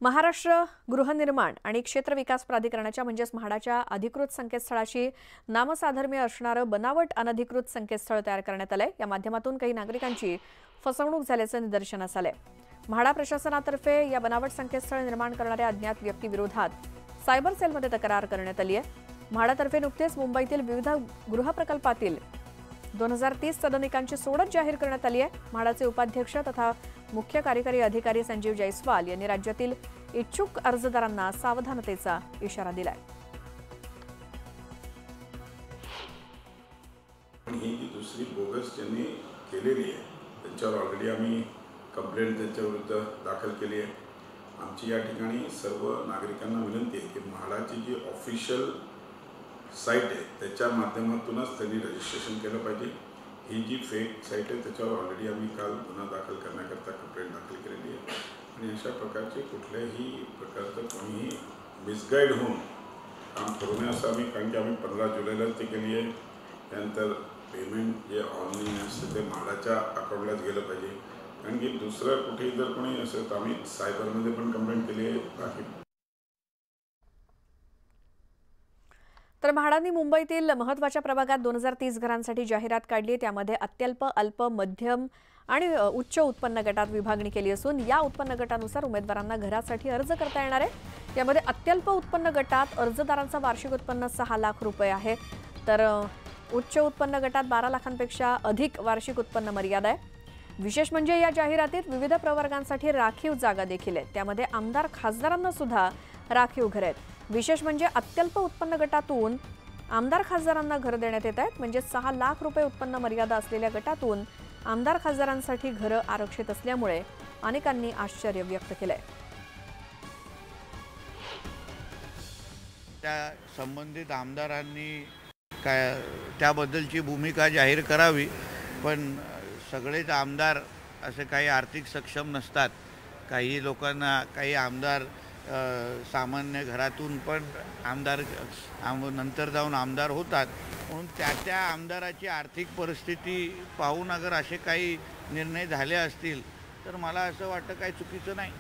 महाराष्ट्र गृहनिर्माण आणि क्षेत्र विकास प्राधिकरणाच्या म्हणजेच म्हाडाच्या अधिकृत संकेतस्थळाशी नामसाधर्म्य असणारं बनावट अनधिकृत संकेतस्थळ तयार करण्यात आलंय। या माध्यमातून काही नागरिकांची फसवणूक झाल्याचं निदर्शनास आलंय। म्हाडा प्रशासनातर्फे या बनावट संकेतस्थळ निर्माण करणाऱ्या अज्ञात व्यक्तीविरोधात सायबर सेलमध्ये तक्रार करण्यात आली आहे। म्हाडातर्फे नुकतेच मुंबईतील विविध गृहप्रकल्पातील 2030 सदनिकांची सोडत जाहीर करण्यात आली आहे। म्हाडाचे उपाध्यक्ष तथा मुख्य कार्यकारी अधिकारी संजीव जयस्वाल यांनी राज्यातील इच्छुक अर्जदारांना सावधानतेचा इशारा दिलाय। ही जी दुसरी बोगस ज्यांनी केलेली आहे त्यांच्यावर ऑलरेडी आम्ही कंप्लेंट त्यांच्या विरुद्ध दाखल केली आहे। आमची या ठिकाणी सर्व नागरिकांना विनंती आहे की म्हाडाची जी ऑफिशियल साइट आहे त्याच्या माध्यमातूनच त्यांनी रजिस्ट्रेशन केलं पाहिजे। ही जी फेक साइट आहे त्याच्यावर ऑलरेडी आम्ही काल गुन्हा दाखल करण्याकरता कंप्लेंट दाखल केलेली आहे आणि अशा प्रकारचे कुठल्याही प्रकारचं कोणीही मिसगाईड होऊन काम करू नये असं आम्ही, कारण की आम्ही 15 जुलैला ते केली आहे। त्यानंतर पेमेंट जे ऑनलाईन असतं ते म्हाडाच्या अकाउंटलाच गेलं पाहिजे, कारण की दुसरं कुठेही जर कोणी असेल तर आम्ही सायबरमध्ये पण कंप्लेंट केली आहे। बाकी तर म्हाडाने मुंबईतील महत्त्वाच्या प्रभागात 2030 घरांसाठी जाहिरात काढली। त्यामध्ये अत्यल्प, अल्प, मध्यम आणि उच्च उत्पन्न गटात विभागणी केली असून या उत्पन्न गटानुसार उमेदवारांना घरासाठी अर्ज करता येणार आहे। यामध्ये अत्यल्प उत्पन्न गटात अर्जदारांचा वार्षिक उत्पन्न 6 लाख रुपये आहे, तर उच्च उत्पन्न गटात 12 लाखांपेक्षा अधिक वार्षिक उत्पन्न मर्यादा आहे। विशेष म्हणजे या जाहिरातीत विविध प्रवर्गांसाठी राखीव जागा देखील आहेत। त्यामध्ये आमदार खासदारांना सुद्धा राखीव घर आहेत। विशेष म्हणजे अत्यल्प उत्पन्न गटातून आमदार खासदारांना घर देण्यात येत आहेत, म्हणजे 6 लाख रुपये उत्पन्न मर्यादा असलेल्या गटातून आमदार खासदारांसाठी घरं आरक्षित असल्यामुळे अनेकांनी आश्चर्य व्यक्त केलंय। त्या संबंधित आमदारांनी काय त्याबद्दलची भूमिका जाहीर करावी, पण सगळेच आमदार असे काही आर्थिक सक्षम नसतात। काही लोकांना, काही आमदार सामान्य घरातून पण नंतर जाऊन आमदार होतात, म्हणून त्या आमदाराची आर्थिक परिस्थिती पाहून अगर असे काही निर्णय झाले असतील तर मला असं वाटतं काही चुकीचं नाही।